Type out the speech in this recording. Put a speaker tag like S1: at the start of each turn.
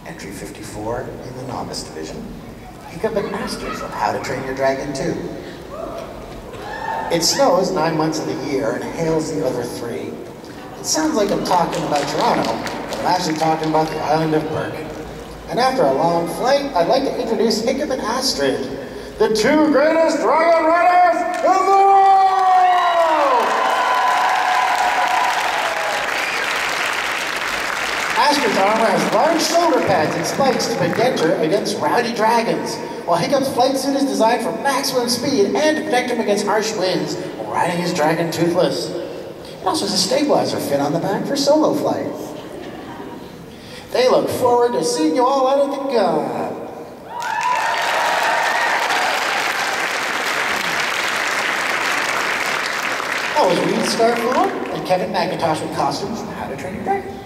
S1: Entry 54 in the Novice division. Hiccup and Astrid from How to Train Your Dragon 2. It snows 9 months of the year and hails the other 3. It sounds like I'm talking about Toronto, but I'm actually talking about the island of Burke. And after a long flight, I'd like to introduce Hiccup and Astrid, the 2 greatest dragon riders in the world! Astrid's armor has large shoulder pads and spikes to protect her against rowdy dragons, while Hiccup's flight suit is designed for maximum speed and to protect him against harsh winds while riding his dragon toothless. It also has a stabilizer fit on the back for solo flight. They look forward to seeing you all out of the gun. That was Reed Scarfield and Kevin McIntosh with costumes from How to Train Your Dragon.